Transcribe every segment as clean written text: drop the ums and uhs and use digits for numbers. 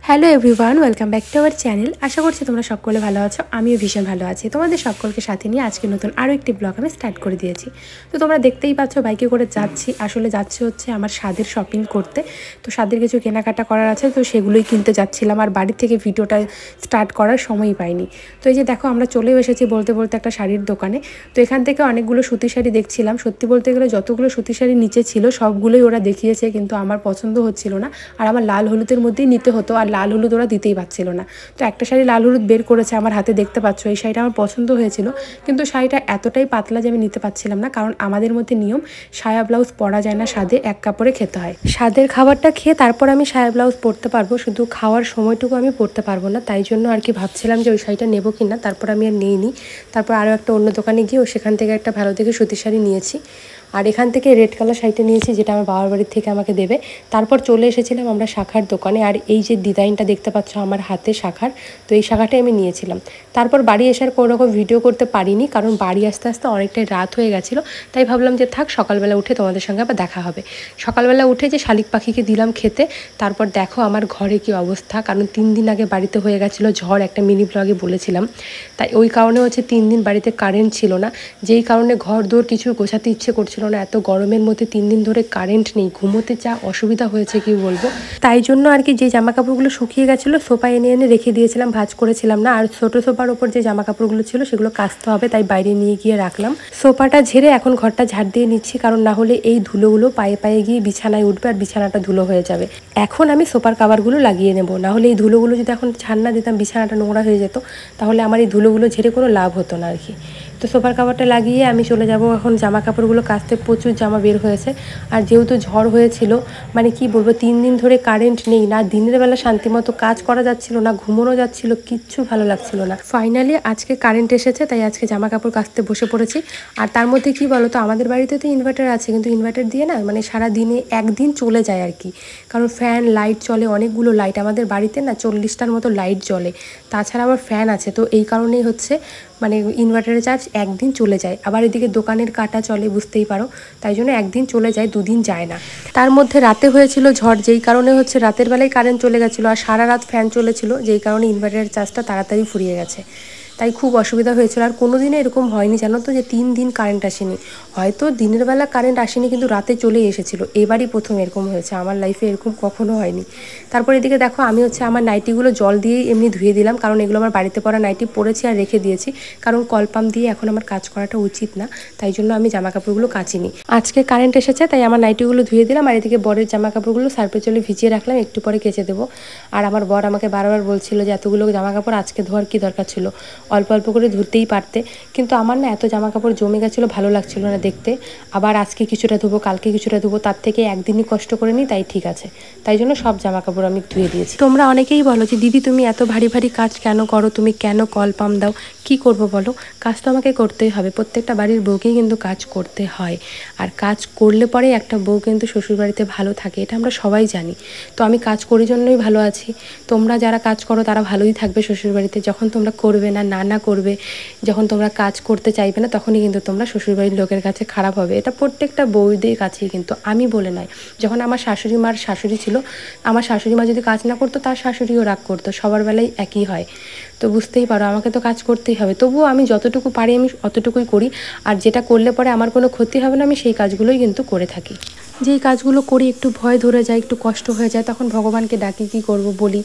Hello everyone, welcome back to our channel. আশা করছি তোমরা সকলে ভালো আছো। আমিও ভীষণ ভালো আছি। তোমাদের সকলকে সাথে নিয়ে আজকে নতুন আরও একটি ব্লগ আমি স্টার্ট করে দিয়েছি। তো তোমরা দেখতেই পাচ্ছ বাইকে করে যাচ্ছি। আসলে যাচ্ছে হচ্ছে আমার স্বাদের শপিং করতে। তো স্বাদের কিছু কেনাকাটা করার আছে, তো সেগুলোই কিনতে যাচ্ছিলাম। আর বাড়ি থেকে ভিডিওটা স্টার্ট করার সময়ই পাইনি। তো এই যে দেখো, আমরা চলেও এসেছি বলতে বলতে একটা শাড়ির দোকানে। তো এখান থেকে অনেকগুলো সুতি শাড়ি দেখছিলাম। সত্যি বলতে গেলে যতগুলো সুতি শাড়ি নিচে ছিল সবগুলোই ওরা দেখিয়েছে, কিন্তু আমার পছন্দ হচ্ছিল না। আর আমার লাল হলুদের মধ্যেই নিতে হতো, আর লাল হলুদ ওরা দিতেই পারছিল না। তো একটা শাড়ি লাল হলুদ বের করেছে, আমার হাতে দেখতে পাচ্ছ। এই শাড়িটা আমার পছন্দ হয়েছিল, কিন্তু শাড়িটা এতটাই পাতলা যে আমি নিতে পারছিলাম না। কারণ আমাদের মধ্যে নিয়ম, সায়া ব্লাউজ পরা যায় না স্বাদে, এক কাপড়ে খেতে হয়। স্বাদের খাবারটা খেয়ে তারপর আমি সায়া ব্লাউজ পরতে পারবো, শুধু খাওয়ার সময়টুকু আমি পরতে পারবো না। তাই জন্য আর কি ভাবছিলাম যে ওই শাড়িটা নেবো কিনা। তারপর আমি আর নিইনি। তারপর আরও একটা অন্য দোকানে গিয়েও সেখান থেকে একটা ভালো দেখে সুতির শাড়ি নিয়েছি। আর এখান থেকে রেড কালার শাড়িটা নিয়েছি, যেটা আমার বাবার বাড়ির থেকে আমাকে দেবে। তারপর চলে এসেছিলাম আমরা শাখার দোকানে। আর এই যে ডিজাইনটা দেখতে পাচ্ছ আমার হাতে শাখার, তো এই শাখাটাই আমি নিয়েছিলাম। তারপর বাড়ি এসার কোনো রকম ভিডিও করতে পারিনি, কারণ বাড়ি আসতে আসতে অনেকটাই রাত হয়ে গেছিলো। তাই ভাবলাম যে থাক, সকালবেলা উঠে তোমাদের সঙ্গে আবার দেখা হবে। সকালবেলা উঠে যে শালিক পাখিকে দিলাম খেতে। তারপর দেখো আমার ঘরে কি অবস্থা, কারণ 3 দিন আগে বাড়িতে হয়ে গেছিলো ঝড়, একটা মিনি ব্লগে বলেছিলাম। তাই ওই কারণে হচ্ছে 3 দিন বাড়িতে কারেন্ট ছিল না, যেই কারণে ঘর দৌড় কিছু গোছাতে ইচ্ছে করছিল না। এত গরমের মধ্যে 3 দিন ধরে কারেন্ট নেই, ঘুমোতে যা অসুবিধা হয়েছে কি বলবো। তাই জন্য আর কি যে জামা কাপড়গুলো শুকিয়ে গেছিলো সোফায় এনে এনে রেখে দিয়েছিলাম, ভাঁজ করেছিলাম না। আর ছোটো সোফার ওপর যে জামা কাপড়গুলো ছিল সেগুলো কাচতে হবে, তাই বাইরে নিয়ে গিয়ে রাখলাম। সোফাটা ঝেড়ে এখন ঘরটা ঝাড় দিয়ে নিচ্ছি, কারণ না হলে এই ধুলোগুলো পায়ে পায়ে গিয়ে বিছানায় উঠবে আর বিছানাটা ধুলো হয়ে যাবে। এখন আমি সোফার কাভারগুলো লাগিয়ে নেব, না হলে এই ধুলোগুলো যদি এখন ঝাড় না দিতাম বিছানাটা নোংরা হয়ে যেত, তাহলে আমার এই ধুলোগুলো ঝেড়ে কোনো লাভ হতো না আর কি। তো সোফার কাভারটা লাগিয়ে আমি চলে যাব এখন জামা কাপড়গুলো কাচতে। প্রচুর জামা বের হয়েছে। আর যেহেতু ঝড় হয়েছিল, মানে কি বলবো, 3 দিন ধরে কারেন্ট নেই, না দিনের বেলা শান্তিমতো কাজ করা যাচ্ছিল, না ঘুমোনো যাচ্ছিল, কিচ্ছু ভালো লাগছিল না। ফাইনালি আজকে কারেন্ট এসেছে, তাই আজকে জামা কাপড় কাচতে বসে পড়েছি। আর তার মধ্যে কি বলো তো, আমাদের বাড়িতে তো ইনভার্টার আছে, কিন্তু ইনভার্টার দিয়ে না মানে সারা দিনে একদিন চলে যায় আর কি। কারণ ফ্যান লাইট চলে, অনেকগুলো লাইট আমাদের বাড়িতে না, 40টার মতো লাইট জ্বলে। তাছাড়া আবার ফ্যান আছে, তো এই কারণেই হচ্ছে মানে ইনভার্টারের চার্জ একদিন চলে যায়। আবার এদিকে দোকানের কাটা চলে, বুঝতেই পারো। তাই জন্য একদিন চলে যায়, 2 দিন যায় না। তার মধ্যে রাতে হয়েছিল ঝড়, যেই কারণে হচ্ছে রাতের বেলায় কারেন্ট চলে গেছিলো। আর সারা রাত ফ্যান চলেছিল, যেই কারণে ইনভার্টারের চার্জটা তাড়াতাড়ি ফুরিয়ে গেছে। তাই খুব অসুবিধা হয়েছিল। আর কোনো দিনে এরকম হয়নি জানো তো, যে 3 দিন কারেন্ট আসেনি। হয়তো দিনের বেলা কারেন্ট আসেনি, কিন্তু রাতে চলে এসেছিলো। এবারই প্রথম এরকম হয়েছে, আমার লাইফে এরকম কখনো হয়নি। তারপর এদিকে দেখো, আমি হচ্ছে আমার নাইটিগুলো জল দিয়েই এমনি ধুয়ে দিলাম, কারণ এগুলো আমার বাড়িতে পরা নাইটি পরেছি আর রেখে দিয়েছি। কারণ কলপাম্প দিয়ে এখন আমার কাজ করাটা উচিত না, তাই জন্য আমি জামা কাপড়গুলো কাচিনি। আজকে কারেন্ট এসেছে, তাই আমার নাইটিগুলো ধুয়ে দিলাম। আর এদিকে বরের জামা কাপড়গুলো সার্ফে জলে ভিজিয়ে রাখলাম, একটু পরে কেচে দেবো। আর আমার বর আমাকে বারবার বলছিল যে এতগুলো জামা কাপড় আজকে ধোয়ার কী দরকার ছিল, অল্প অল্প করে ধুতেই পারতে। কিন্তু আমার না এত জামা কাপড় জমে গেছিলো, ভালো লাগছিল না দেখতে। আবার আজকে কিছুটা ধুবো, কালকে কিছুটা ধুবো, তার থেকে একদিনই কষ্ট করে নিই, তাই ঠিক আছে। তাই জন্য সব জামা কাপড় আমি ধুয়ে দিয়েছি। তোমরা অনেকেই বলো যে দিদি তুমি এত ভারী ভারী কাজ কেন করো, তুমি কেন কল পাম্প দাও, কি করব বলো? কাজ তো আমাকে করতেই হবে, প্রত্যেকটা বাড়ির বউকেই কিন্তু কাজ করতে হয়। আর কাজ করলে পরে একটা বউ কিন্তু শ্বশুরবাড়িতে ভালো থাকে, এটা আমরা সবাই জানি। তো আমি কাজ করি জন্যই ভালো আছি। তোমরা যারা কাজ করো তারা ভালোই থাকবে শ্বশুরবাড়িতে। যখন তোমরা করবে না, না করবে, যখন তোমরা কাজ করতে চাইবে না, তখনই কিন্তু তোমরা শ্বশুরবাড়ির লোকের কাছে খারাপ হবে। এটা প্রত্যেকটা বউদের কাছেই, কিন্তু আমি বলে নয়। যখন আমার শাশুড়ি মার শাশুড়ি ছিল, আমার শাশুড়ি মা যদি কাজ না করতো, তার শাশুড়িও রাগ করতো, সবার বেলায় একই হয়। তো বুঝতেই পারো, আমাকে তো কাজ করতেই হবে। তবুও আমি যতটুকু পারি আমি অতটুকুই করি। আর যেটা করলে পরে আমার কোনো ক্ষতি হবে না, আমি সেই কাজগুলোই কিন্তু করে থাকি। যেই কাজগুলো করি একটু ভয় ধরে যায়, একটু কষ্ট হয়ে যায়, তখন ভগবানকে ডাকি, কী করব বলি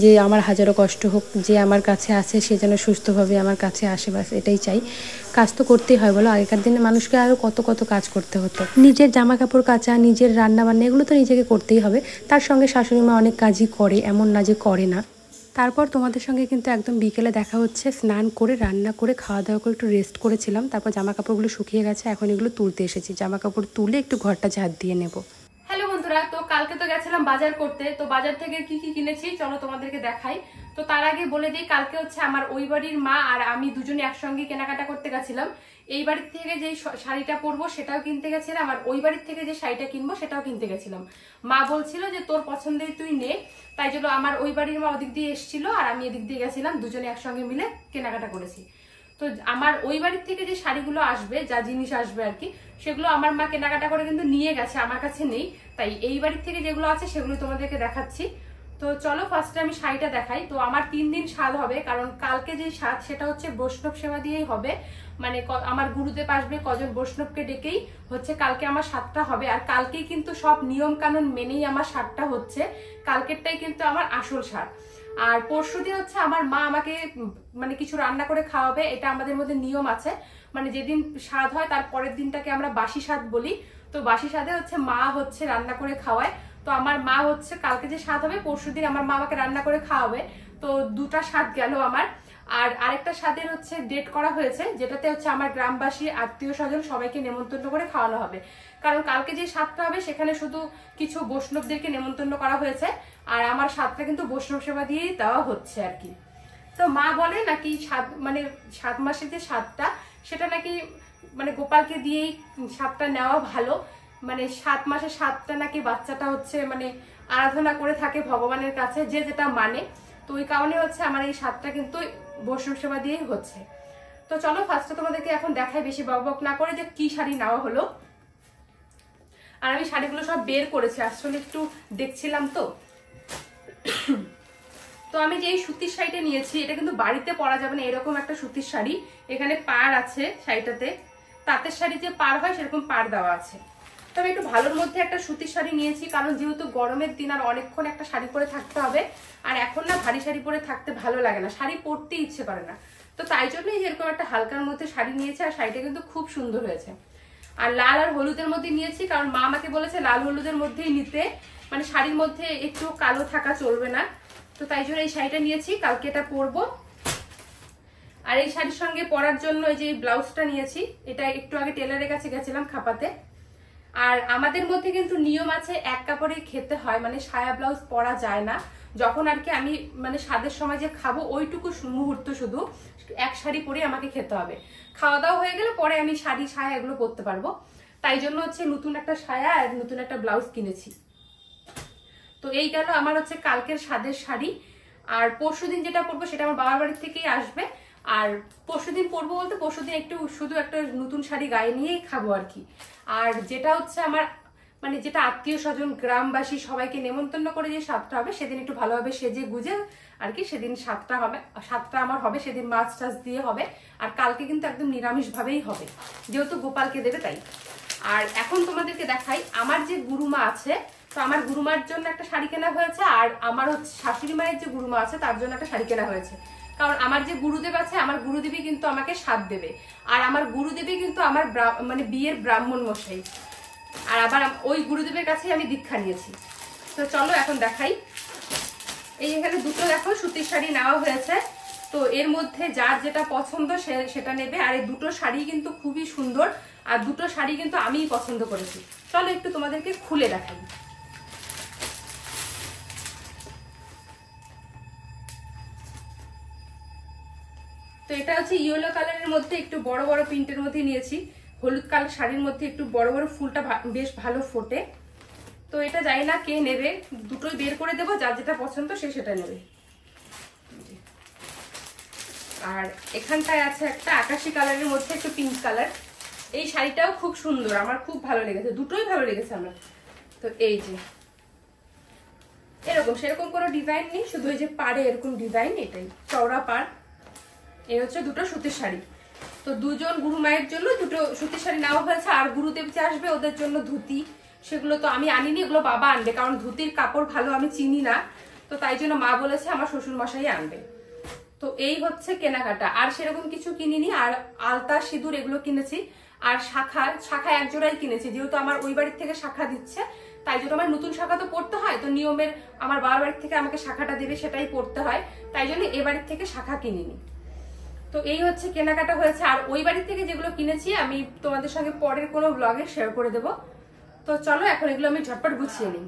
যে আমার হাজারো কষ্ট হোক, যে আমার কাছে আসে সে যেন সুস্থভাবে আমার কাছে আসে, বাস এটাই চাই। কাজ তো করতেই হয় বলো, আগেকার দিনে মানুষকে আরও কত কত কাজ করতে হতো। নিজের জামা কাপড় কাচা, নিজের রান্না বান্না, এগুলো তো নিজেকে করতেই হবে। তার সঙ্গে শাশুড়ি মা অনেক কাজই করে, এমন না যে করে না। তারপর তোমাদের সঙ্গে কিন্তু একদম বিকেলে দেখা হচ্ছে। স্নান করে রান্না করে খাওয়া দাওয়া করে একটু রেস্ট করেছিলাম। তারপর জামা কাপড়গুলো শুকিয়ে গেছে, এখন এগুলো তুলতে এসেছি। জামা কাপড় তুলে একটু ঘরটা ঝাড় দিয়ে নেব। হ্যালো বন্ধুরা, তো কালকে তো গেছিলাম বাজার করতে। তো বাজার থেকে কি কি কিনেছি চলো তোমাদেরকে দেখাই। তো তার আগে বলে দিই, কালকে হচ্ছে আমার ওই বাড়ির মা আর আমি দুজনে একসঙ্গে কেনাকাটা করতে গেছিলাম। এই বাড়ির থেকে যে শাড়িটা পরবো সেটাও কিনতে গেছিলাম, আর ওই বাড়ির থেকে যে শাড়িটা কিনবো সেটাও কিনতে গেছিলাম। মা বলছিল যে তোর পছন্দের তুই নে, তাই জন্য আমার ওই বাড়ির মা ওদিক দিয়ে এসেছিল আর আমি এদিক দিয়ে গেছিলাম, দুজনে একসঙ্গে মিলে কেনাকাটা করেছি। তো আমার ওই বাড়ির থেকে যে শাড়িগুলো আসবে, যা জিনিস আসবে আর কি, সেগুলো আমার মা কেনাকাটা করে কিন্তু নিয়ে গেছে, আমার কাছে নেই। তাই এই বাড়ির থেকে যেগুলো আছে সেগুলো তোমাদেরকে দেখাচ্ছি। তো তো চলো ফার্স্টে আমি শাড়িটা দেখাই। তো আমার 3 দিন স্বাদ হবে, কারণ কালকে যে স্বাদ সেটা হচ্ছে বৈষ্ণব সেবা দিয়েই হবে। মানে আমার গুরুদেব আসবে, কজন বৈষ্ণবকে ডেকেই হচ্ছে কালকে আমার স্বাদটা হবে। আর কালকেই কিন্তু সব নিয়ম কানুন মেনেই আমার স্বাদটা হচ্ছে, কালকেরটাই কিন্তু আমার আসল স্বাদ। আর পরশুদিন হচ্ছে আমার মা আমাকে মানে কিছু রান্না করে খাওয়াবে, এটা আমাদের মধ্যে নিয়ম আছে। মানে যেদিন স্বাদ হয় তার পরের দিনটাকে আমরা বাসি স্বাদ বলি। তো বাসি স্বাদে হচ্ছে মা হচ্ছে রান্না করে খাওয়ায়। তো আমার মা হচ্ছে কালকে যে স্বাদ হবে পরশুদিন আমার মা আমাকে রান্না করে খাওয়াবে। তো দুটা স্বাদ গেল আমার। আর আরেকটা স্বাদের হচ্ছে ডেট করা হয়েছে, যেটাতে হচ্ছে আমার গ্রামবাসী আত্মীয় স্বজন সবাইকে নেমন্তন্ন করে খাওয়ানো হবে। কারণ কালকে যে স্বাদটা হবে সেখানে শুধু কিছু বৈষ্ণবদেরকে নেমন্তন্ন করা হয়েছে, আর আমার স্বাদটা কিন্তু বৈষ্ণব সেবা দিয়েই দেওয়া হচ্ছে আর কি। তো মা বলে নাকি স্বাদ মানে 7 মাসের যে স্বাদটা সেটা নাকি মানে গোপালকে দিয়েই স্বাদটা নেওয়া ভালো। মানে 7 মাসের স্বাদটা নাকি বাচ্চাটা হচ্ছে মানে আরাধনা করে থাকে ভগবানের কাছে, যে যেটা মানে। তো ওই কারণে হচ্ছে আমার এই স্বাদটা কিন্তু বৈষ্ণব সেবা দিয়েই হচ্ছে। তো চলো ফার্স্টে তোমাদেরকে এখন দেখাই বেশি বকবক না করে যে কি শাড়ি নেওয়া হলো। আর আমি শাড়িগুলো সব বের করেছি, আসলে একটু দেখছিলাম তো। তো আমি যে এই সুতির শাড়িটা নিয়েছি এটা কিন্তু বাড়িতে পরা যাবে না, এরকম একটা সুতির শাড়ি। এখানে পাড় আছে শাড়িটাতে, তাঁতের শাড়ি যে পাড় হয় সেরকম পাড় দেওয়া আছে। তো আমি একটু ভালোর মধ্যে একটা সুতির শাড়ি নিয়েছি, কারণ যেহেতু গরমের দিন আর অনেকক্ষণ একটা শাড়ি পরে থাকতে হবে। আর এখন না ভারী শাড়ি পরে থাকতে ভালো লাগে না, শাড়ি পরতে ইচ্ছে করে না। তো তাই জন্যই এরকম একটা হালকার মধ্যে শাড়ি নিয়েছি, আর শাড়িটা কিন্তু খুব সুন্দর হয়েছে। আর লাল আর হলুদের মধ্যে নিয়েছি, কারণ মা আমাকে বলেছে লাল হলুদের মধ্যেই নিতে, মানে শাড়ির মধ্যে একটু কালো থাকা চলবে না। তো তাই জন্য এই শাড়িটা নিয়েছি, কালকে এটা পরবো। আর এই শাড়ির সঙ্গে পরার জন্য এই যে ব্লাউজটা নিয়েছি, এটা একটু আগে টেলারের কাছে গেছিলাম খাপাতে। আর আমাদের মধ্যে কিন্তু নিয়ম আছে এক কাপড়ে খেতে হয়, মানে সায়া ব্লাউজ পরা যায় না। যখন আর কি আমি মানে স্বাদের সময় যে খাবো ওইটুকু মুহূর্ত শুধু এক শাড়ি পরে আমাকে খেতে হবে। খাওয়া দাওয়া হয়ে গেলে পরে আমি শাড়ি সায়া এগুলো পরতে পারবো। তাই জন্য হচ্ছে নতুন একটা সায়া আর নতুন একটা ব্লাউজ কিনেছি। তো এই গেল আমার হচ্ছে কালকের স্বাদের শাড়ি। আর পরশুদিন যেটা পরবো সেটা আমার বাবার বাড়ি থেকেই আসবে। আর পরশুদিন পরবো বলতে পরশুদিন একটু শুধু একটা নতুন শাড়ি গায়ে নিয়েই খাবো আর কি। আর যেটা হচ্ছে আমার মানে যেটা আত্মীয় স্বজন গ্রামবাসী সবাইকে নেমন্তন্ন করে যে স্বাদটা হবে সেদিন একটু ভালোভাবে সেজে গুজে আর কি সেদিন স্বাদটা হবে। স্বাদটা আমার হবে সেদিন মাছ টাছ দিয়ে হবে। আর কালকে কিন্তু একদম নিরামিষ ভাবেই হবে, যেহেতু গোপালকে দেবে তাই। আর এখন তোমাদেরকে দেখাই আমার যে গুরুমা আছে। তো আমার গুরুমার জন্য একটা শাড়ি কেনা হয়েছে, আর আমার হচ্ছে শাশুড়ি মায়ের যে গুরুমা আছে তার জন্য একটা শাড়ি কেনা হয়েছে। কারণ আমার যে গুরুদেব আছে আমার গুরুদেবী কিন্তু আমাকে স্বাদ দেবে, আর আমার গুরুদেবী কিন্তু আমার মানে বিয়ের ব্রাহ্মণ মশাই। আর আবার ওই গুরুদেবের কাছেই আমি দীক্ষা নিয়েছি। তো চলো এখন দেখাই। এই এখানে দুটো দেখো সুতির শাড়ি নেওয়া হয়েছে। তো এর মধ্যে যার যেটা পছন্দ সেটা নেবে। আর এই দুটো শাড়ি কিন্তু খুবই সুন্দর, আর দুটো শাড়ি কিন্তু আমিই পছন্দ করেছি। চলো একটু তোমাদেরকে খুলে দেখাই। তো এটা হচ্ছে ইয়েলো কালারের মধ্যে একটু বড় বড় প্রিন্টের মধ্যে নিয়েছি। হলুদ কালার শাড়ির মধ্যে একটু বড় বড় ফুলটা বেশ ভালো ফোটে। তো এটা জানি না কে নেবে, দুটোই বের করে দেবো, যার যেটা পছন্দ সে সেটা নেবে। আর এখানটায় আছে একটা আকাশি কালারের মধ্যে একটু পিঙ্ক কালার। এই শাড়িটাও খুব সুন্দর, আমার খুব ভালো লেগেছে, দুটোই ভালো লেগেছে আমার। তো এই যে এরকম সেরকম কোনো ডিজাইন নেই, শুধু এই যে পাড়ে এরকম ডিজাইন, এটাই চওড়া পাড়। এই হচ্ছে দুটো সুতির শাড়ি। তো দুজন গুরু মায়ের জন্য দুটো সুতির শাড়ি নেওয়া হয়েছে। আর গুরুদেব যে আসবে ওদের জন্য ধুতি, সেগুলো তো আমি আনিনি, এগুলো বাবা আনবে, কারণ ধুতির কাপড় ভালো আমি চিনি না। তো তাই জন্য মা বলেছে আমার শ্বশুর মশাই আনবে। তো এই হচ্ছে কেনাকাটা, আর সেরকম কিছু কিনিনি। আর আলতা সিঁদুর এগুলো কিনেছি। আর শাখা এক জোড়াই কিনেছি, যেহেতু আমার ওই বাড়ির থেকে শাখা দিচ্ছে, তাই জন্য আমার নতুন শাখা তো পড়তে হয়। তো নিয়মের আমার বাবার বাড়ির থেকে আমাকে শাখাটা দেবে, সেটাই পড়তে হয়, তাই জন্য এ বাড়ির থেকে শাখা কিনিনি। তো এই হচ্ছে কেনাকাটা হয়েছে। আর ওই বাড়ির থেকে যেগুলো কিনেছি আমি তোমাদের সঙ্গে পরের কোনো ব্লগে শেয়ার করে দেবো। তো চলো এখন এগুলো আমি ঝটপট গুছিয়ে নিই।